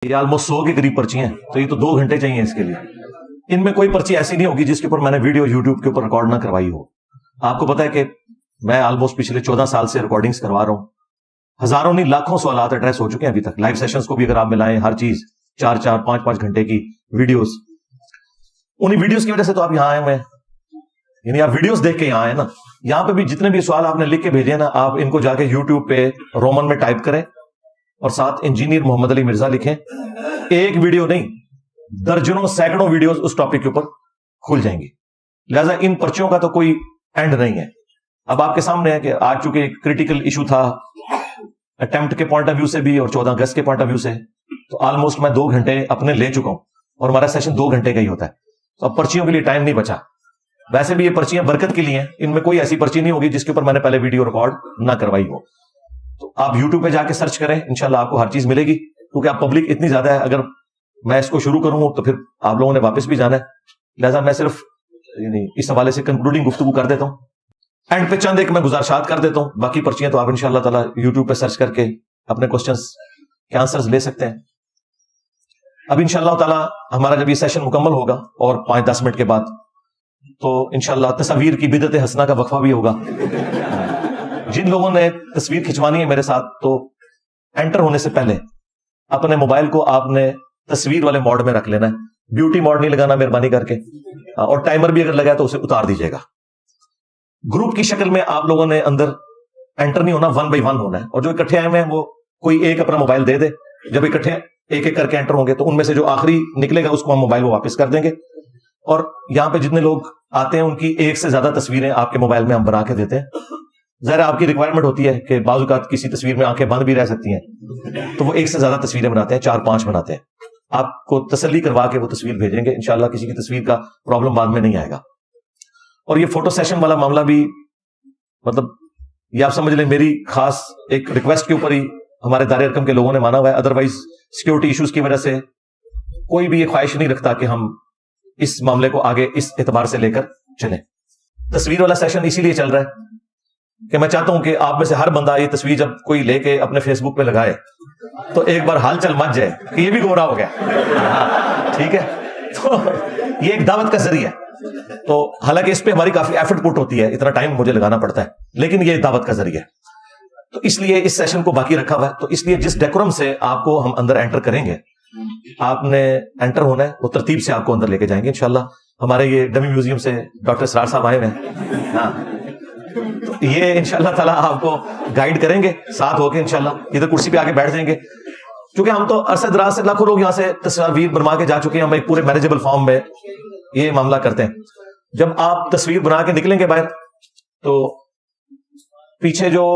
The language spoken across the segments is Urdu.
یہ آلموسٹ 100 کے قریب پرچی ہیں، تو یہ تو 2 گھنٹے چاہیے اس کے لیے. ان میں کوئی پرچی ایسی نہیں ہوگی جس کے اوپر میں نے ویڈیو یوٹیوب کے اوپر ریکارڈ نہ کروائی ہو. آپ کو پتا ہے کہ میں آلموسٹ پچھلے 14 سال سے ریکارڈنگز کروا رہا ہوں. ہزاروں نہیں لاکھوں سوالات ایڈریس ہو چکے ہیں ابھی تک. لائیو سیشنز کو بھی اگر آپ ملائیں، ہر چیز 4-4 5-5 گھنٹے کی ویڈیوز. انہی ویڈیوز کی وجہ سے تو آپ یہاں آئے ہوئے ہیں، یعنی آپ ویڈیوز دیکھ کے یہاں آئے نا. یہاں پہ بھی جتنے بھی سوال آپ نے لکھ کے بھیجے نا، آپ ان کو جا کے یوٹیوب پہ رومن میں ٹائپ کریں اور ساتھ انجینئر محمد علی مرزا لکھیں. ایک ویڈیو نہیں، درجنوں سینکڑوں ویڈیوز اس ٹاپک کے اوپر کھل جائیں گی. لہٰذا ان پرچیوں کا تو کوئی اینڈ نہیں ہے. اب آپ کے سامنے ہے کہ آج چونکہ ایک کریٹیکل ایشو تھا اٹیمپٹ کے پوائنٹ آف ویو سے بھی اور 14 اگست کے پوائنٹ آف ویو سے، تو آلموسٹ میں 2 گھنٹے اپنے لے چکا ہوں اور ہمارا سیشن 2 گھنٹے کا ہی ہوتا ہے. تو اب پرچیوں کے لیے ٹائم نہیں بچا. ویسے بھی یہ پرچیاں برکت کے لیے ہیں، ان میں کوئی ایسی پرچی نہیں ہوگی جس کے اوپر میں نے پہلے ویڈیو ریکارڈ نہ کروائی ہو. تو آپ یوٹیوب پہ جا کے سرچ کریں، انشاءاللہ آپ کو ہر چیز ملے گی. کیونکہ آپ پبلک اتنی زیادہ ہے، اگر میں اس کو شروع کروں تو پھر آپ لوگوں نے واپس بھی جانا ہے. لہٰذا میں صرف اس حوالے سے کنکلوڈنگ گفتگو کر دیتا ہوں. اینڈ پہ چند ایک میں گزارشات کر دیتا ہوں. باقی پرچیاں تو آپ انشاءاللہ تعالیٰ یوٹیوب پہ سرچ کر کے اپنے کوسچنس کے آنسرز لے سکتے ہیں. اب انشاءاللہ تعالیٰ ہمارا جب یہ سیشن مکمل ہوگا اور 5-10 منٹ کے بعد، تو انشاءاللہ تصویر کی بدعت حسنہ کا وقفہ بھی ہوگا. جن لوگوں نے تصویر کھنچوانی ہے میرے ساتھ، تو انٹر ہونے سے پہلے اپنے موبائل کو آپ نے تصویر والے موڈ میں رکھ لینا ہے. بیوٹی موڈ نہیں لگانا مہربانی کر کے، اور ٹائمر بھی اگر لگا تو اسے اتار دیجیے گا. گروپ کی شکل میں آپ لوگوں نے اندر انٹر نہیں ہونا، 1 by 1 ہونا ہے. اور جو اکٹھے آئے ہوئے ہیں وہ کوئی ایک اپنا موبائل دے دے. جب اکٹھے ایک ایک کر کے انٹر ہوں گے تو ان میں سے جو آخری نکلے گا اس کو ہم موبائل کو واپس کر دیں گے. اور یہاں پہ جتنے لوگ آتے ہیں ان کی 1 سے زیادہ تصویریں آپ کے موبائل میں ہم بنا کے دیتے ہیں. ظاہر آپ کی ریکوائرمنٹ ہوتی ہے کہ بعض اوقات کسی تصویر میں آنکھیں بند بھی رہ سکتی ہیں، تو وہ 1 سے زیادہ تصویریں بناتے ہیں، 4-5 بناتے ہیں. آپ کو تسلی کروا کے وہ تصویر بھیجیں گے. انشاءاللہ کسی کی تصویر کا پرابلم بعد میں نہیں آئے گا. اور یہ فوٹو سیشن والا معاملہ بھی، مطلب یہ آپ سمجھ لیں میری خاص ایک ریکویسٹ کے اوپر ہی ہمارے دار ارکم کے لوگوں نے مانا ہوا ہے. ادروائز سیکورٹی ایشوز کی وجہ سے کوئی بھی یہ خواہش نہیں رکھتا کہ ہم اس معاملے کو آگے اس اعتبار سے لے کر چلیں. تصویر والا سیشن اسی لیے چل رہا ہے کہ میں چاہتا ہوں کہ آپ میں سے ہر بندہ یہ تصویر جب کوئی لے کے اپنے فیس بک پہ لگائے تو ایک بار حال چل مچ جائے کہ یہ بھی گمراہ ہو گیا. ٹھیک ہے، تو یہ ایک دعوت کا ذریعہ ہے. تو حالانکہ اس پہ ہماری کافی ایفرٹ پٹ ہوتی ہے، اتنا ٹائم مجھے لگانا پڑتا ہے، لیکن یہ دعوت کا ذریعہ ہے. تو اس لیے اس سیشن کو باقی رکھا ہوا ہے. تو اس لیے جس ڈیکورم سے آپ کو ہم اندر انٹر کریں گے، آپ نے انٹر ہونا ہے، وہ ترتیب سے آپ کو اندر لے کے جائیں گے انشاءاللہ. ہمارے یہ ڈمی میوزیم سے ڈاکٹر اسرار صاحب آئے ہوئے ہیں. ہاں، یہ انشاءاللہ تعالیٰ آپ کو گائیڈ کریں گے ساتھ ہو کے. انشاءاللہ ادھر کرسی پہ آ کے بیٹھ جائیں گے. کیونکہ ہم تو عرصہ دراز سے لاکھوں لوگ یہاں سے تصاویر بنوا کے جا چکے ہیں. ہم ایک پورے مینیجبل فارم میں یہ معاملہ کرتے ہیں. جب آپ تصویر بنا کے نکلیں گے باہر، تو پیچھے جو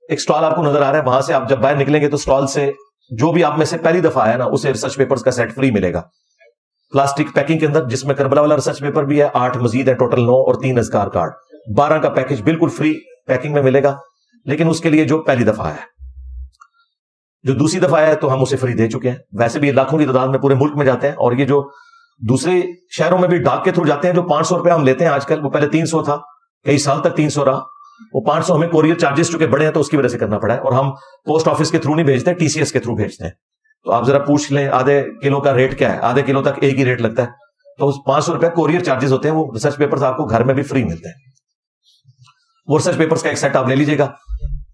ایک سٹال آپ کو نظر آ رہا ہے، وہاں سے آپ جب باہر نکلیں گے تو سٹال سے جو بھی آپ میں سے پہلی دفعہ آیا نا، اسے ریسرچ پیپرز کا سیٹ فری ملے گا، پلاسٹک پیکنگ کے اندر، جس میں کربلا والا ریسرچ پیپر بھی ہے، 8 مزید ہے، ٹوٹل 9 اور 3 اذکار کارڈ. 12 کا پیکج بالکل فری پیکنگ میں ملے گا. لیکن اس کے لیے جو پہلی دفعہ آیا ہے، جو دوسری دفعہ آیا ہے تو ہم اسے فری دے چکے ہیں. ویسے بھی لاکھوں کی تعداد میں پورے ملک میں جاتے ہیں. اور یہ جو دوسرے شہروں میں بھی ڈاک کے تھرو جاتے ہیں، جو 500 روپے ہم لیتے ہیں آج کل، وہ پہلے 300 تھا، کئی سال تک 300 رہا. وہ 500 ہمیں کوریئر چارجز چونکہ بڑے ہیں تو اس کی وجہ سے کرنا پڑا ہے. اور ہم پوسٹ آفس کے تھرو نہیں بھیجتے، TCS کے تھرو بھیجتے ہیں. تو آپ ذرا پوچھ لیں آدھے کلو کا ریٹ کیا ہے. آدھے کلو تک ایک ہی ریٹ لگتا ہے. تو 500 روپے کوریئر چارجز ہوتے ہیں. وہ ریسرچ پیپرز آپ کو گھر میں بھی فری ملتے ہیں. وہ ریسرچ پیپرز کا ایک سیٹ آپ لے لیجیے گا.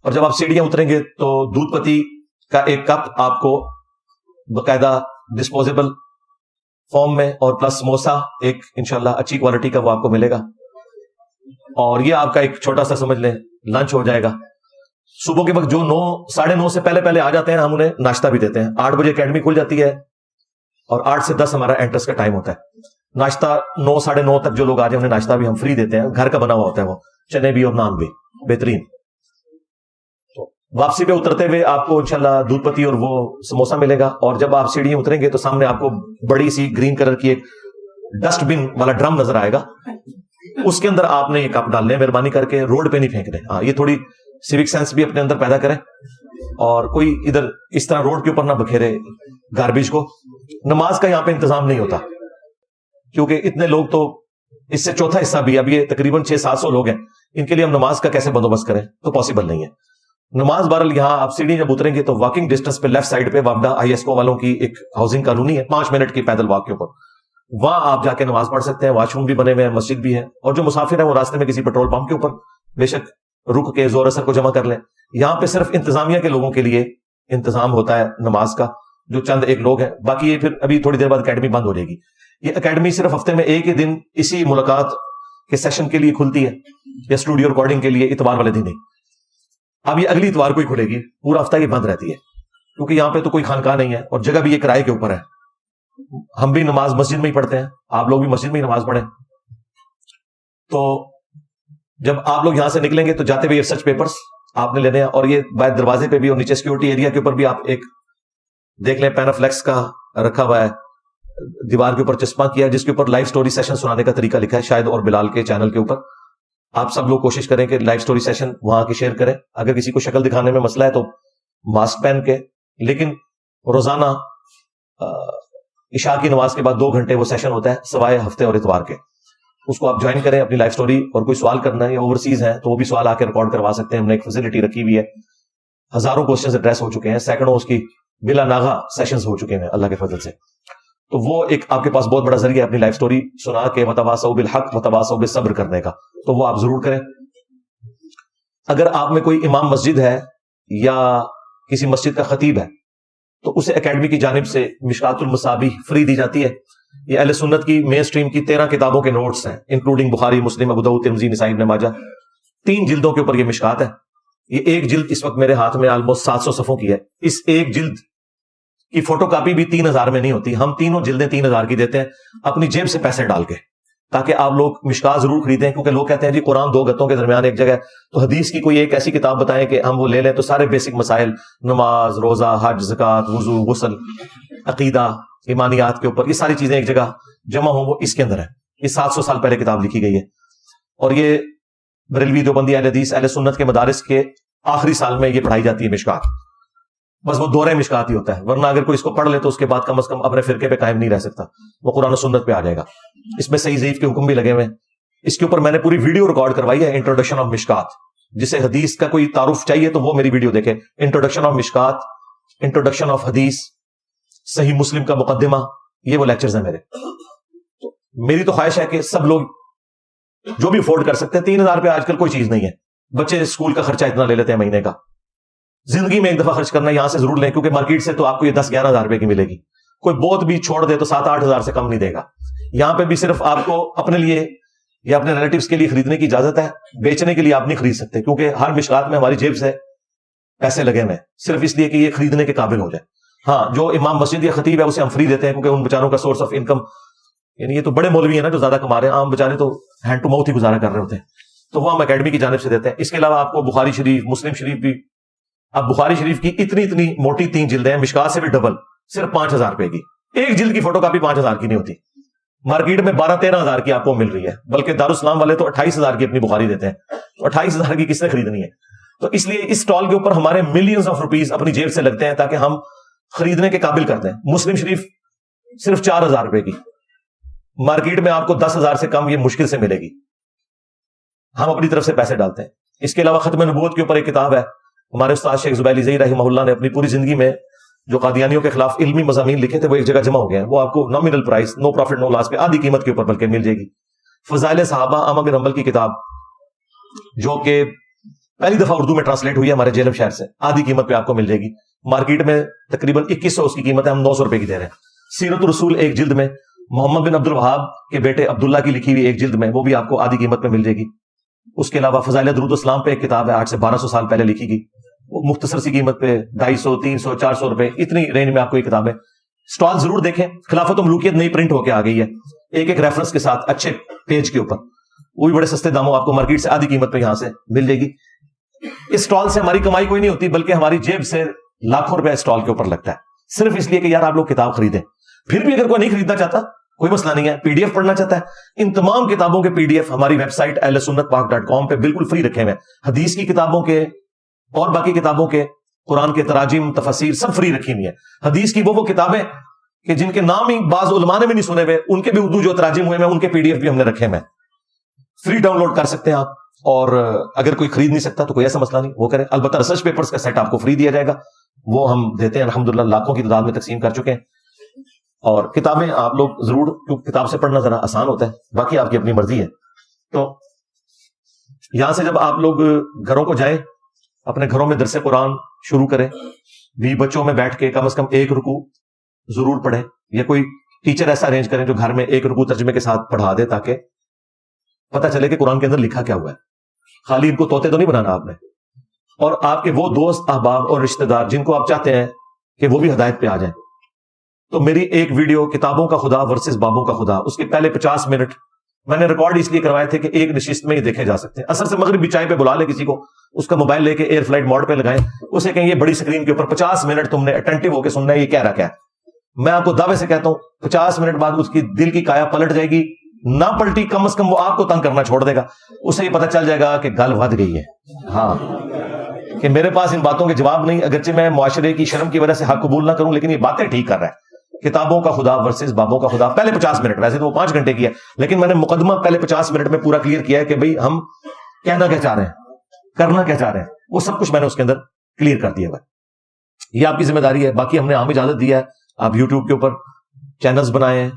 اور جب آپ سیڑھیاں اتریں گے تو دودھ پتی کا ایک کپ آپ کو باقاعدہ ڈسپوزیبل فارم میں، اور پلس سموسا ایک انشاءاللہ اچھی کوالٹی کا وہ آپ کو ملے گا. اور یہ آپ کا ایک چھوٹا سا سمجھ لیں لنچ ہو جائے گا. صبح کے وقت جو 9 ساڑھے 9 سے پہلے آ جاتے ہیں، ہم انہیں ناشتہ بھی دیتے ہیں. 8 بجے اکیڈمی کھل جاتی ہے اور 8 سے 10 ہمارا انٹرس کا ٹائم ہوتا ہے. ناشتہ 9 ساڑھے 9 تک جو لوگ آ جائیں انہیں ناشتہ بھی ہم فری دیتے ہیں. گھر کا بنا ہوا ہوتا ہے، وہ چنے بھی اور نان بھی بہترین. تو واپسی پہ اترتے ہوئے آپ کو انشاءاللہ دودھ پتی اور وہ سموسا ملے گا. اور جب آپ سیڑھیاں اتریں گے تو سامنے آپ کو بڑی سی گرین کلر کی ایک ڈسٹ بن والا ڈرم نظر آئے گا. اس کے اندر آپ نے یہ کپ ڈالنے ہیں، مہربانی کر کے روڈ پہ نہیں پھینکنے. ہاں، یہ تھوڑی سیوک سینس بھی اپنے اندر پیدا کریں، اور کوئی ادھر اس طرح روڈ کے اوپر نہ بکھیرے گاربیج کو. نماز کا یہاں پہ انتظام نہیں ہوتا کیونکہ اتنے لوگ، تو اس سے چوتھا حصہ بھی، اب یہ تقریباً 600-700 لوگ ہیں، ان کے لیے ہم نماز کا کیسے بندوبست کریں، تو پاسبل نہیں ہے. نماز بہرحال یہاں آپ سیڑھی جب اتریں گے تو واکنگ ڈسٹینس پہ لیفٹ سائڈ پہ وابڈا آئی ایس کو والوں کی ایک ہاؤسنگ کالونی ہے، 5 منٹ کی پیدل واک کے اوپر، وہاں آپ جا کے نماز پڑھ سکتے ہیں. واش روم بھی بنے ہوئے ہیں، مسجد بھی ہے، اور جو مسافر ہیں وہ راستے میں کسی پیٹرول پمپ کے اوپر بے شک رک کے زور اثر کو جمع کر لیں. یہاں پہ صرف انتظامیہ کے لوگوں کے لیے انتظام ہوتا ہے نماز کا، جو چند ایک لوگ ہیں، باقی یہ پھر ابھی تھوڑی دیر بعد اکیڈمی بند ہو جائے گی. یہ اکیڈمی صرف ہفتے میں ایک ہی دن اسی ملاقات کے سیشن کے لیے کھلتی ہے، یا اسٹوڈیو ریکارڈنگ کے لیے اتوار والے دن ہی. اب یہ اگلی اتوار کو ہی کھلے گی، پورا ہفتہ یہ بند رہتی ہے، کیونکہ یہاں پہ تو کوئی خانقاہ نہیں ہے اور جگہ بھی یہ کرائے کے اوپر ہے. ہم بھی نماز مسجد میں ہی پڑھتے ہیں، آپ لوگ بھی مسجد میں ہی نماز پڑھیں. تو جب آپ لوگ یہاں سے نکلیں گے تو جاتے ہوئے ریسرچ پیپرز آپ نے لینے ہیں، اور یہ باہر دروازے پہ بھی اور نیچے سیکورٹی ایریا کے اوپر بھی آپ ایک دیکھ لیں پینافلیکس کا رکھا ہوا ہے، دیوار کے اوپر چسپاں کیا ہے، جس کے اوپر لائیو سٹوری سیشن سنانے کا طریقہ لکھا ہے، شاید اور بلال کے چینل کے اوپر. آپ سب لوگ کوشش کریں کہ لائیو سٹوری سیشن وہاں کی شیئر کریں. اگر کسی کو شکل دکھانے میں مسئلہ ہے تو ماسک پہن کے، لیکن روزانہ عشاء کی نماز کے بعد 2 گھنٹے وہ سیشن ہوتا ہے، سوائے ہفتے اور اتوار کے. اس کو آپ جوائن کریں اپنی لائف سٹوری، اور کوئی سوال کرنا ہے یا اوورسیز ہیں تو وہ بھی سوال آ کے ریکارڈ کروا سکتے ہیں. ہم نے ایک فیسلٹی رکھی ہوئی ہے، ہزاروں کوسچنز ایڈریس ہو چکے ہیں، سینکڑوں اس کی بلا ناغہ سیشنز ہو چکے ہیں اللہ کے فضل سے. تو وہ ایک آپ کے پاس بہت بڑا ذریعہ ہے اپنی لائف سٹوری سنا کے وتواصوا بالحق وتواصوا بالصبر کرنے کا، تو وہ آپ ضرور کریں. اگر آپ میں کوئی امام مسجد ہے یا کسی مسجد کا خطیب ہے تو اسے اکیڈمی کی جانب سے مشکات المصابیح فری دی جاتی ہے. یہ اہل سنت کی مین سٹریم کی 13 کتابوں کے نوٹس ہیں، انکلوڈنگ بخاری، مسلم، ابو داؤد، ترمذی، نسائی، ابن ماجہ. 3 جلدوں کے اوپر یہ مشکات ہے. یہ ایک جلد اس وقت میرے ہاتھ میں آلموسٹ 700 صفحوں کی ہے. اس ایک جلد کی فوٹو کاپی بھی 3000 میں نہیں ہوتی. ہم تینوں جلدیں 3000 کی دیتے ہیں اپنی جیب سے پیسے ڈال کے، تاکہ آپ لوگ مشکات ضرور خریدیں. کیونکہ لوگ کہتے ہیں جی قرآن 2 گتوں کے درمیان ایک جگہ ہے، تو حدیث کی کوئی ایک ایسی کتاب بتائیں کہ ہم وہ لے لیں تو سارے بیسک مسائل، نماز، روزہ، حج، زکوٰۃ، وضو، غسل، عقیدہ، ایمانیات کے اوپر یہ ساری چیزیں ایک جگہ جمع ہوں، وہ اس کے اندر ہے. یہ 700 سال پہلے کتاب لکھی گئی ہے، اور یہ بریلوی، دیوبندی، اہل حدیث، اہل سنت کے مدارس کے آخری سال میں یہ پڑھائی جاتی ہے مشکات. بس وہ دورہ مشکات ہی ہوتا ہے، ورنہ اگر کوئی اس کو پڑھ لے تو اس کے بعد کم از کم اپنے فرقے پہ قائم نہیں رہ سکتا، وہ قرآن و سنت پہ آ جائے گا. اس میں صحیح ضعیف کے حکم بھی لگے ہوئے ہیں. اس کے اوپر میں نے پوری ویڈیو ریکارڈ کروائی ہے، انٹروڈکشن آف مشکات. جسے حدیث کا کوئی تعارف چاہیے تو وہ میری ویڈیو دیکھے، انٹروڈکشن آف مشکات، انٹروڈکشن آف حدیث، صحیح مسلم کا مقدمہ، یہ وہ لیکچرز ہیں میرے. تو میری تو خواہش ہے کہ سب لوگ جو بھی افورڈ کر سکتے ہیں، 3000 پہ آج کل کوئی چیز نہیں ہے. بچے اسکول کا خرچہ اتنا لے لیتے ہیں مہینے کا، زندگی میں ایک دفعہ خرچ کرنا، یہاں سے ضرور لیں، کیونکہ مارکیٹ سے تو آپ کو یہ 10-11 ہزار روپے کی ملے گی. کوئی بہت بھی چھوڑ دے تو 7-8 ہزار سے کم نہیں دے گا. یہاں پہ بھی صرف آپ کو اپنے لیے یا اپنے ریلیٹیوز کے لیے خریدنے کی اجازت ہے، بیچنے کے لیے آپ نہیں خرید سکتے، کیونکہ ہر مشکات میں ہماری جیب سے پیسے لگے ہوئے ہیں صرف اس لیے کہ یہ خریدنے کے قابل ہو جائے. ہاں، جو امام مسجد یا خطیب ہے اسے ہم فری دیتے ہیں، کیونکہ ان بیچاروں کا سورس آف انکم، یعنی یہ تو بڑے مولوی ہیں نا جو زیادہ کما رہے ہیں، عام بیچارے تو ہینڈ ٹو ماؤتھ ہی گزارا کر رہے ہوتے ہیں، تو وہ ہم اکیڈمی کی جانب سے دیتے ہیں. اس کے علاوہ آپ کو بخاری شریف، مسلم شریف بھی، اب بخاری شریف کی اتنی موٹی 3 جلدیں ہیں، مشکات سے بھی ڈبل، صرف 5000 روپے کی. ایک جلد کی فوٹو کاپی 5000 کی نہیں ہوتی، مارکیٹ میں 12-13 ہزار کی آپ کو مل رہی ہے، بلکہ دارالاسلام والے تو 28,000 کی اپنی بخاری دیتے ہیں. تو 28,000 کی کس نے خریدنی ہے؟ تو اس لیے اس اسٹال کے اوپر ہمارے ملینز آف روپیز اپنی جیب سے لگتے ہیں تاکہ ہم خریدنے کے قابل کرتے ہیں. مسلم شریف صرف 4000 روپے کی، مارکیٹ میں آپ کو 10,000 سے کم یہ مشکل سے ملے گی. ہم اپنی طرف سے پیسے ڈالتے ہیں. اس کے علاوہ ختم نبوت کے اوپر ایک کتاب ہے، ہمارے استاد شیخ زبیلی زئی رحمہ اللہ نے اپنی پوری زندگی میں جو قادیانیوں کے خلاف علمی مضامین لکھے تھے وہ ایک جگہ جمع ہو گئے ہیں. وہ آپ کو نامینل پرائس، نو پروفٹ نو لاس پہ، آدھی قیمت کے اوپر بلکہ مل جائے گی. فضائل صحابہ، احمد بن حنبل کی کتاب، جو کہ پہلی دفعہ اردو میں ٹرانسلیٹ ہوئی ہے ہمارے جیلم شہر سے، آدھی قیمت پہ آپ کو مل جائے گی. مارکیٹ میں تقریباً 2100 اس کی قیمت ہے، ہم 900 روپے کی دے رہے ہیں. سیرت الرسول ایک جلد میں، محمد بن عبد الوہاب کے بیٹے عبداللہ کی لکھی ہوئی ایک جلد میں، وہ بھی آپ کو آدھی قیمت پہ مل جائے گی. اس کے علاوہ فضائل درود اسلام پہ ایک کتاب ہے 800 سے 1200 سال پہلے لکھی گئی، وہ مختصر سی قیمت پہ 250، 300، 400 روپے، اتنی رینج میں آپ کو یہ کتاب ہے. اسٹال ضرور دیکھیں. خلافت و ملوکیت نئی پرنٹ ہو کے آ گئی ہے، ایک ریفرنس کے ساتھ اچھے پیج کے اوپر، وہ بھی بڑے سستے داموں آپ کو مارکیٹ سے آدھی قیمت پہ یہاں سے مل جائے گی. اس اسٹال سے ہماری کمائی کوئی نہیں ہوتی، بلکہ ہماری جیب سے لاکھوں روپے اسٹال کے اوپر لگتا ہے، صرف اس لیے کہ یار آپ لوگ کتاب خریدیں. پھر بھی اگر کوئی نہیں خریدنا چاہتا کوئی مسئلہ نہیں ہے، پی ڈی ایف پڑھنا چاہتا ہے، ان تمام کتابوں کے پی ڈی ایف ہماری ویب سائٹ ahlsunnatpak.com پہ بالکل فری رکھے ہوئے ہیں. حدیث کی کتابوں کے اور باقی کتابوں کے، قرآن کے تراجم، تفاسیر سب فری رکھی ہوئی ہیں. حدیث کی وہ کتابیں کہ جن کے نام ہی بعض علماء نے بھی نہیں سنے ہوئے، ان کے بھی اردو جو تراجم ہوئے ہیں ان کے پی ڈی ایف بھی ہم نے رکھے ہوئے ہیں، فری ڈاؤن لوڈ کر سکتے ہیں آپ. اور اگر کوئی خرید نہیں سکتا تو کوئی ایسا مسئلہ نہیں، وہ کرے. البتہ ریسرچ پیپرز کا سیٹ آپ کو فری دیا جائے گا، وہ ہم دیتے ہیں الحمدللہ، لاکھوں کی تعداد میں تقسیم کر چکے ہیں. اور کتابیں آپ لوگ ضرور، کیونکہ کتاب سے پڑھنا ذرا آسان ہوتا ہے، باقی آپ کی اپنی مرضی ہے. تو یہاں سے جب آپ لوگ گھروں کو جائیں، اپنے گھروں میں درس قرآن شروع کریں، بھی بچوں میں بیٹھ کے کم از کم ایک رکوع ضرور پڑھیں، یا کوئی ٹیچر ایسا ارینج کریں جو گھر میں ایک رکوع ترجمے کے ساتھ پڑھا دے، تاکہ پتہ چلے کہ قرآن کے اندر لکھا کیا ہوا ہے. خالی ان کو طوطے تو نہیں بنانا آپ نے. اور آپ کے وہ دوست، احباب اور رشتہ دار جن کو آپ چاہتے ہیں کہ وہ بھی ہدایت پہ آ جائیں، تو میری ایک ویڈیو کتابوں کا خدا ورسز بابوں کا خدا، اس کے پہلے 50 منٹ میں نے ریکارڈ اس لیے کروائے تھے کہ ایک نشست میں ہی دیکھے جا سکتے ہیں. اثر سے مغرب بھی چائے پہ بلا لے کسی کو، اس کا موبائل لے کے ایئر فلائٹ موڈ پہ لگائیں، اسے کہیں یہ بڑی اسکرین کے اوپر 50 منٹ تم نے اٹینٹو ہو کے سننا ہے، یہ کہہ رہا کیا ہے. میں آپ کو دعوے سے کہتا ہوں 50 منٹ بعد اس کی دل کی کایا پلٹ جائے گی، نہ پلٹی کم از کم وہ آپ کو تنگ کرنا چھوڑ دے گا. اسے یہ پتہ چل جائے گا کہ گل ود گئی ہے، ہاں، کہ میرے پاس ان باتوں کے جواب نہیں، اگرچہ میں معاشرے کی شرم کی وجہ سے حق قبول نہ کروں، لیکن یہ باتیں ٹھیک کر رہا ہے. کتابوں کا خدا ورسز بابوں کا خدا، پہلے 50 منٹ، ویسے تو وہ 5 گھنٹے کی ہے، لیکن میں نے مقدمہ پہلے 50 منٹ میں پورا کلیئر کیا ہے کہ بھئی ہم کہنا کیا چاہ رہے ہیں، کرنا کیا چاہ رہے ہیں، وہ سب کچھ میں نے اس کے اندر کلیئر کر دیا ہوا ہے. یہ آپ کی ذمہ داری ہے. باقی ہم نے عام اجازت دیا ہے، آپ یوٹیوب کے اوپر چینلز بنائے ہیں،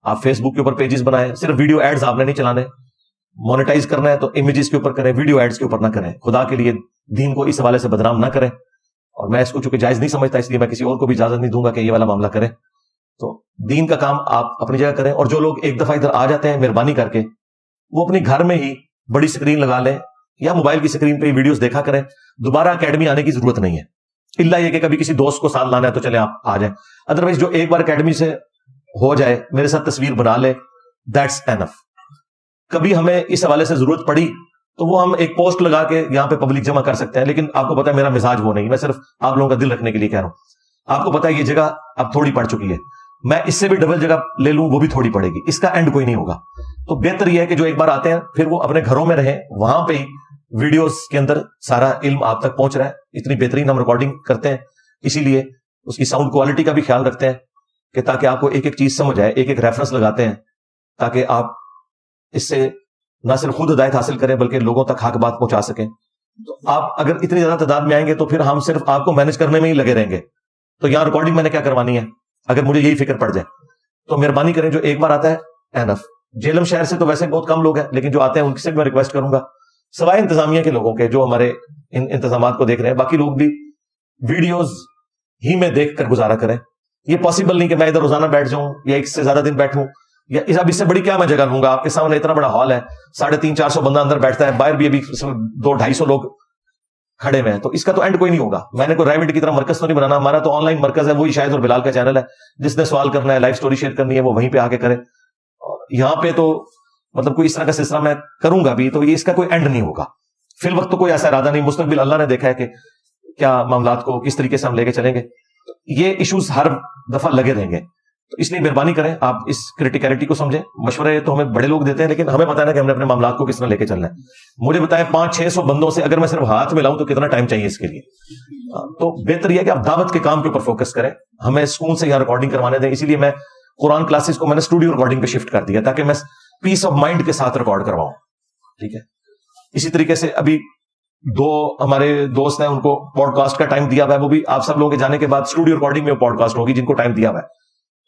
آپ فیس بک کے اوپر پیجز بنائیں، صرف ویڈیو ایڈز آپ نے نہیں چلانے. مونیٹائز کرنا ہے تو امیجز کے اوپر کریں، ویڈیو ایڈز کے اوپر نہ کریں. خدا کے لیے دین کو اس حوالے سے بدنام نہ کریں، اور میں اس کو چونکہ جائز نہیں سمجھتا، اس لیے میں کسی اور کو بھی اجازت نہیں دوں گا کہ یہ والا معاملہ کریں. تو دین کا کام آپ اپنی جگہ کریں. اور جو لوگ ایک دفعہ ادھر آ جاتے ہیں، مہربانی کر کے وہ اپنی گھر میں ہی بڑی اسکرین لگا لیں یا موبائل کی اسکرین پہ ہی ویڈیوز دیکھا کریں. دوبارہ اکیڈمی آنے کی ضرورت نہیں ہے، الا یہ کہ کبھی کسی دوست کو ساتھ لانا ہے تو چلے آپ آ جائیں. ادروائز جو ایک بار اکیڈمی سے ہو جائے، میرے ساتھ تصویر بنا لے، دیٹس اینف. کبھی ہمیں اس حوالے سے ضرورت پڑی تو وہ ہم ایک پوسٹ لگا کے یہاں پہ پبلک جمع کر سکتے ہیں، لیکن آپ کو پتا ہے میرا مزاج وہ نہیں، میں صرف آپ لوگوں کا دل رکھنے کے لیے کہہ رہا ہوں. آپ کو پتا ہے یہ جگہ اب تھوڑی پڑ چکی ہے، میں اس سے بھی ڈبل جگہ لے لوں وہ بھی تھوڑی پڑے گی، اس کا اینڈ کوئی نہیں ہوگا. تو بہتر یہ ہے کہ جو ایک بار آتے ہیں پھر وہ اپنے گھروں میں رہیں، وہاں پہ ہی ویڈیوز کے اندر سارا علم آپ تک پہنچ رہا ہے. اتنی بہترین ہم ریکارڈنگ کرتے ہیں، اسی لیے اس کی ساؤنڈ کوالٹی کا بھی خیال رکھتے ہیں کہ تاکہ آپ کو ایک ایک چیز سمجھ آئے، ایک ایک ریفرنس لگاتے ہیں تاکہ آپ اس سے نہ صرف خود ہدایت حاصل کریں بلکہ لوگوں تک حق بات پہنچا سکیں. تو آپ اگر اتنی زیادہ تعداد میں آئیں گے تو پھر ہم صرف آپ کو مینج کرنے میں ہی لگے رہیں گے. تو یہاں ریکارڈنگ میں نے کیا کروانی ہے اگر مجھے یہی فکر پڑ جائے. تو مہربانی کریں، جو ایک بار آتا ہے اینف. جیلم شہر سے تو ویسے بہت کم لوگ ہیں، لیکن جو آتے ہیں ان سے بھی میں ریکویسٹ کروں گا، سوائے انتظامیہ کے لوگوں کے جو ہمارے ان انتظامات کو دیکھ رہے ہیں، باقی لوگ بھی ویڈیوز ہی میں دیکھ کر گزارا کریں. یہ پاسبل نہیں کہ میں ادھر روزانہ بیٹھ جاؤں یا ایک سے زیادہ دن بیٹھوں، یا اس سے بڑی کیا میں جگہ لوں گا. آپ کے سامنے اتنا بڑا ہال ہے، 350-400 بندہ اندر بیٹھتا ہے، باہر بھی ابھی 200-250 لوگ کھڑے ہوئے ہیں، تو اس کا تو اینڈ کوئی نہیں ہوگا. میں نے کوئی ریوڈ کی طرح مرکز تو نہیں بنانا، ہمارا تو آن لائن مرکز ہے، وہی شاہد اور بلال کا چینل ہے. جس نے سوال کرنا ہے، لائف سٹوری شیئر کرنی ہے، وہ وہیں پہ آ کے کرے. یہاں پہ تو مطلب کوئی اس طرح کا سلسلہ میں کروں گا بھی تو یہ اس کا کوئی اینڈ نہیں ہوگا. فی الوقت تو کوئی ایسا ارادہ نہیں، مستقبل اللہ نے دیکھا ہے کہ کیا معاملات کو کس طریقے سے ہم لے کے چلیں گے. یہ ایشوز ہر دفعہ لگے رہیں گے، تو اس لیے مہربانی کریں آپ اس کریٹیکلٹی کو سمجھیں. مشورے تو ہمیں بڑے لوگ دیتے ہیں، لیکن ہمیں پتہ ہے نا کہ ہم نے اپنے معاملات کو کس طرح لے کے چلنا ہے. مجھے بتائیں 500-600 بندوں سے اگر میں صرف ہاتھ ملاؤں تو کتنا ٹائم چاہیے اس کے لیے. تو بہتر یہ ہے کہ آپ دعوت کے کام کے اوپر فوکس کریں، ہمیں سکون سے یہاں ریکارڈنگ کروانے دیں. اسی لیے میں قرآن کلاسز کو میں نے اسٹوڈیو ریکارڈنگ پہ شفٹ کر دیا تاکہ میں پیس آف مائنڈ کے ساتھ ریکارڈ کرواؤں. ٹھیک ہے. اسی طریقے سے ابھی 2 ہمارے دوست ہیں، ان کو پوڈ کاسٹ کا ٹائم دیا ہوا ہے، وہ بھی آپ سب لوگوں کے جانے کے بعد اسٹوڈیو ریکارڈنگ میں پوڈ کاسٹ ہوگی جن کو ٹائم دیا ہوا ہے.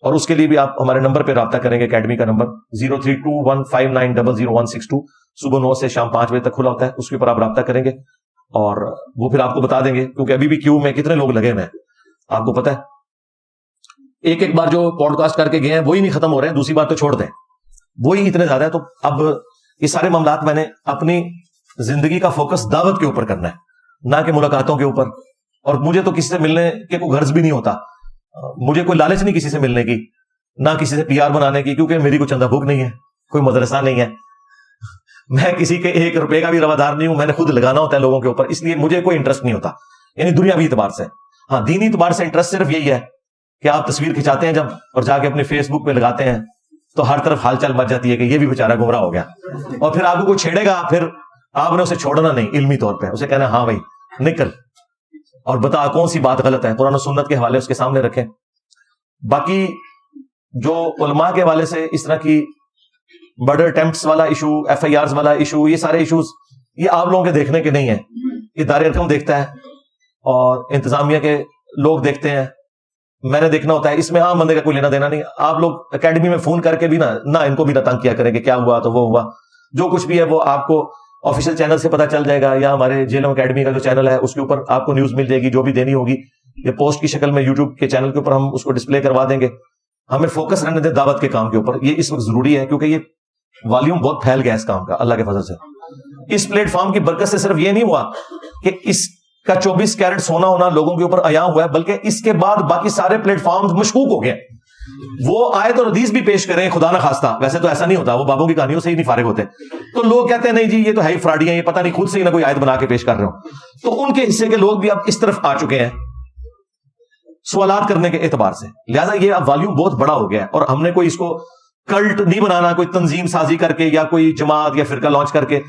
اور اس کے لیے بھی آپ ہمارے نمبر پہ رابطہ کریں گے، اکیڈمی کا نمبر 032159000162، صبح 9 سے شام 5 بجے تک کھلا ہوتا ہے. اس کے اوپر آپ رابطہ کریں گے اور وہ پھر آپ کو بتا دیں گے، کیونکہ ابھی بھی کیو میں کتنے لوگ لگے ہوئے ہیں آپ کو پتا ہے. ایک بار جو پوڈ کاسٹ کر کے گئے ہیں وہی نہیں ختم ہو رہے ہیں، دوسری بار تو چھوڑ دیں، وہی اتنے زیادہ ہے. تو اب یہ سارے معاملات میں نے اپنی زندگی کا فوکس دعوت کے اوپر کرنا ہے، نہ کہ ملاقاتوں کے اوپر. اور مجھے تو کسی سے ملنے کے کوئی غرض بھی نہیں ہوتا، مجھے کوئی لالچ نہیں کسی سے ملنے کی، نہ کسی سے پی آر بنانے کی، کیونکہ میری کوئی چندہ بھوک نہیں ہے، کوئی مدرسہ نہیں ہے، میں کسی کے 1 روپے کا بھی روادار نہیں ہوں. میں نے خود لگانا ہوتا ہے لوگوں کے اوپر، اس لیے مجھے کوئی انٹرسٹ نہیں ہوتا، یعنی دنیاوی اعتبار سے. ہاں دینی اعتبار سے انٹرسٹ صرف یہی ہے کہ آپ تصویر کھنچاتے ہیں جب اور جا کے اپنے فیس بک پہ لگاتے ہیں تو ہر طرف ہال چال مچ جاتی ہے کہ یہ بھی بیچارہ گمراہ ہو گیا، اور پھر آپ کو کوئی چھیڑے گا، پھر آپ نے اسے چھوڑنا نہیں، علمی طور پہ اسے کہنا ہاں بھائی نکل اور بتا کون سی بات غلط ہے، قرآن و سنت کے حوالے اس کے سامنے رکھیں. باقی جو علماء کے حوالے سے اس طرح کی مرڈر اٹیمپٹس والا ایشو، FIRs والا ایشو، یہ سارے ایشوز یہ آپ لوگوں کے دیکھنے کے نہیں ہیں، یہ دار ارکم دیکھتا ہے اور انتظامیہ کے لوگ دیکھتے ہیں، میں نے دیکھنا ہوتا ہے، اس میں عام بندے کا کوئی لینا دینا نہیں. آپ لوگ اکیڈمی میں فون کر کے بھی نہ ان کو بھی نہ تنگ کیا کریں کہ کیا ہوا تو وہ ہوا. جو کچھ بھی ہے وہ آپ کو آفیشیل چینل سے پتا چل جائے گا، یا ہمارے جیلوں اکیڈمی کا جو چینل ہے اس کے اوپر آپ کو نیوز مل جائے گی. جو بھی دینی ہوگی یہ پوسٹ کی شکل میں یوٹیوب کے چینل کے اوپر ہم اس کو ڈسپلے کروا دیں گے. ہمیں فوکس رہنے دیں دعوت کے کام کے اوپر، یہ اس وقت ضروری ہے کیونکہ یہ والیوم بہت پھیل گیا اس کام کا اللہ کے فضل سے. اس پلیٹ فارم کی برکت سے صرف یہ نہیں ہوا کہ اس کا 24 کیرٹ سونا ہونا لوگوں کے اوپر عیاں ہوا ہے، بلکہ اس کے بعد باقی سارے پلیٹ فارمز مشکوک ہو گئے. وہ آیت اور حدیث بھی پیش کریں خدا نہ خواستہ، ویسے تو ایسا نہیں ہوتا، وہ بابوں کی کہانیوں سے ہی نہیں فارغ ہوتے، تو لوگ کہتے ہیں نہیں جی یہ تو ہے ہی فراڈی ہیں، یہ پتہ نہیں خود سے ہی نہ کوئی آیت بنا کے پیش کر رہے ہو. تو ان کے حصے کے لوگ بھی اب اس طرف آ چکے ہیں سوالات کرنے کے اعتبار سے. لہٰذا یہ اب والیوم بہت بڑا ہو گیا ہے، اور ہم نے کوئی اس کو کلٹ نہیں بنانا، کوئی تنظیم سازی کر کے یا کوئی جماعت یا فرقہ لانچ کر کے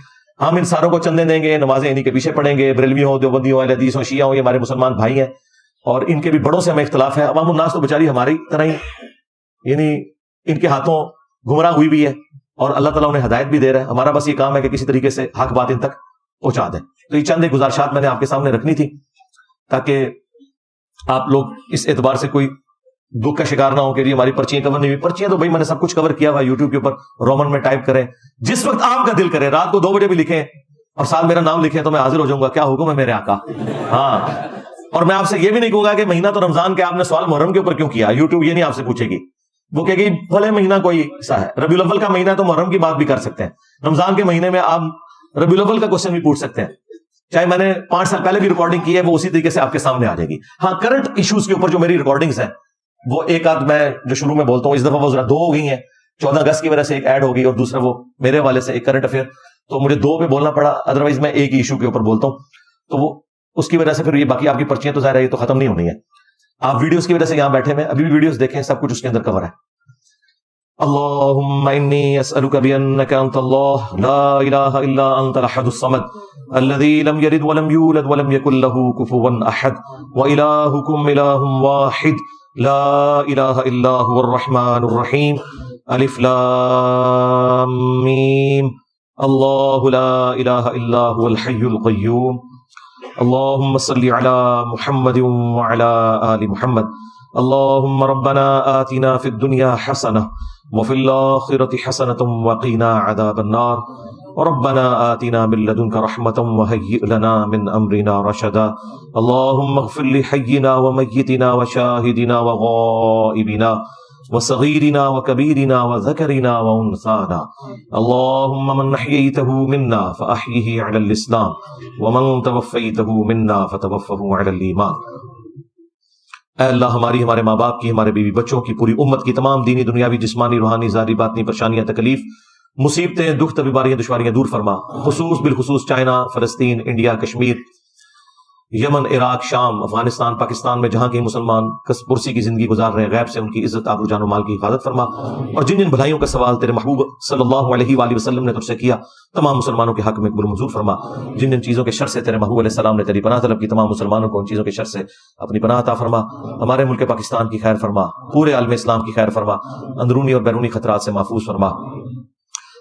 ہم ان ساروں کو چندے دیں گے، نمازیں انہی کے پیچھے پڑھیں گے، بریلوی ہوں، دیوبندی ہوں، اہل حدیث ہوں، شیعہ ہوں، یہ ہمارے مسلمان بھائی ہیں اور ان کے بھی بڑوں سے ہمیں اختلاف ہے. عوام الناس تو بیچاری ہماری طرح ہی یعنی ان کے ہاتھوں گمراہ ہوئی بھی ہے، اور اللہ تعالیٰ انہیں ہدایت بھی دے رہا ہے. ہمارا بس یہ کام ہے کہ کسی طریقے سے حق بات ان تک پہنچا دیں. تو یہ چند ایک گزارشات میں نے آپ کے سامنے رکھنی تھی تاکہ آپ لوگ اس اعتبار سے کوئی دکھ کا شکار نہ ہو کہ جی ہماری پرچیاں کور نہیں ہوئی. پرچیاں تو بھائی میں نے سب کچھ کور کیا ہوا یوٹیوب کے اوپر، رومن میں ٹائپ کریں، جس وقت آپ کا دل کرے، رات کو 2 بجے بھی لکھیں اور ساتھ میرا نام لکھیں تو میں حاضر ہو جاؤں گا. کیا حکم ہے میرے آقا. ہاں، اور میں آپ سے یہ بھی نہیں کہوں گا کہ مہینہ تو رمضان کے آپ نے سوال محرم کے اوپر کیوں کیا. یوٹیوب یہ نہیں آپ سے پوچھے گی، وہ کہے گی بھلے مہینہ کوئی سا ہے، ربیع الاول کا مہینہ ہے تو محرم کی بات بھی کر سکتے ہیں، رمضان کے مہینے میں آپ ربیع الاول کا کوشچن بھی پوچھ سکتے ہیں. چاہے میں نے 5 سال پہلے بھی ریکارڈنگ کی ہے، وہ اسی طریقے سے آپ کے سامنے آ جائے گی. ہاں، کرنٹ ایشوز کے اوپر جو میری ریکارڈنگز ہیں وہ ایک آدھ میں جو شروع میں بولتا ہوں، اس دفعہ وہ ذرا 2 ہو گئی ہیں. 14 اگست کی وجہ سے ایک ایڈ ہو گئی اور دوسرا وہ میرے والے سے ایک کرنٹ افیئر، تو مجھے 2 پہ بولنا پڑا، ادروائز میں ایک ہی ایشو کے اوپر بولتا ہوں. تو وہ اس کی وجہ سے پھر یہ باقی آپ کی پرچیاں تو ظاہر ہے یہ تو ختم نہیں ہونی ہے. آپ ویڈیوز کی وجہ سے یہاں بیٹھے میں ابھی بھی ویڈیوز دیکھیں، سب کچھ اس کے اندر کور ہے. اللهم إني أسألك بأنك أنت الله لا إله إلا أنت الأحد الصمد الذي لم يلد ولم يولد ولم يكن له كفوا أحد وإلهكم إله واحد لا إله إلا هو الرحمن الرحيم ألف لام ميم الله لا إله إلا هو الحي القيوم اللهم صل على محمد وعلى آل محمد اللهم ربنا آتنا في الدنيا حسنة وفي الآخرة حسنة وقنا عذاب النار ربنا آتنا من لدنك رحمة وهيئ لنا من أمرنا رشدا اللهم اغفر لحينا وميتنا وشاهدنا وغائبنا وصغيرنا وكبيرنا وذكرنا وأنثانا اللهم من أحييته منا فأحيه على الإسلام ومن توفيته منا فتوفه على الإيمان. اے اللہ ہماری، ہمارے ماں باپ کی، ہمارے بیوی بچوں کی، پوری امت کی تمام دینی دنیاوی جسمانی روحانی ظاہری باطنی پریشانیاں تکلیف مصیبتیں دکھ بیماریاں دشواریاں دور فرما. خصوص بالخصوص چائنا، فلسطین، انڈیا، کشمیر، یمن، عراق، شام، افغانستان، پاکستان میں جہاں کہیں مسلمان پرسی کی زندگی گزار رہے ہیں، غیب سے ان کی عزت آبرو جان و مال کی حفاظت فرما. اور جن جن بھلائیوں کا سوال تیرے محبوب صلی اللہ علیہ وآلہ وسلم نے تجھ سے کیا تمام مسلمانوں کے حق میں قبول منظور فرما. جن جن چیزوں کے شر سے تیرے محبوب علیہ السلام نے تیری پناہ طلب کی تمام مسلمانوں کو ان چیزوں کے شر سے اپنی پناہ عطا فرما. ہمارے ملک پاکستان کی خیر فرما، پورے عالم اسلام کی خیر فرما، اندرونی اور بیرونی خطرات سے محفوظ فرما.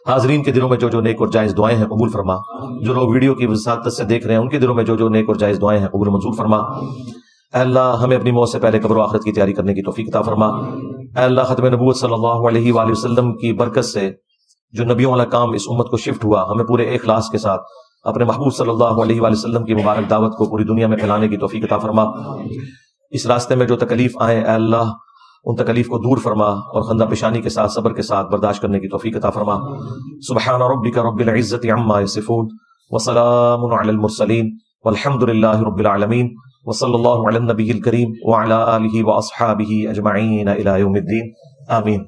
حاضرین کے دلوں میں جو جو نیک اور جائز دعائیں ہیں قبول فرما. جو لوگ ویڈیو کی وساطت سے دیکھ رہے ہیں ان کے دلوں میں جو جو نیک اور جائز دعائیں ہیں قبول منظور فرما. اے اللہ ہمیں اپنی موت سے پہلے قبر و آخرت کی تیاری کرنے کی توفیق عطا فرما. اے اللہ ختم نبوت صلی اللہ علیہ وآلہ وسلم کی برکت سے جو نبیوں والا کام اس امت کو شفٹ ہوا، ہمیں پورے اخلاص کے ساتھ اپنے محبوب صلی اللہ علیہ وآلہ وسلم کی مبارک دعوت کو پوری دنیا میں پھیلانے کی توفیق عطا فرما. اس راستے میں جو تکلیف آئیں اے اللہ ان تکلیف کو دور فرما اور خندہ پیشانی کے ساتھ صبر کے ساتھ برداشت کرنے کی توفیق عطا فرما. سبحان ربک رب العزة عما یصفون وسلام علی المرسلین والحمد للہ رب العالمین وصلی اللہ علی النبی الکریم وعلی آلہ واصحابہ اجمعین الی یوم الدین آمین.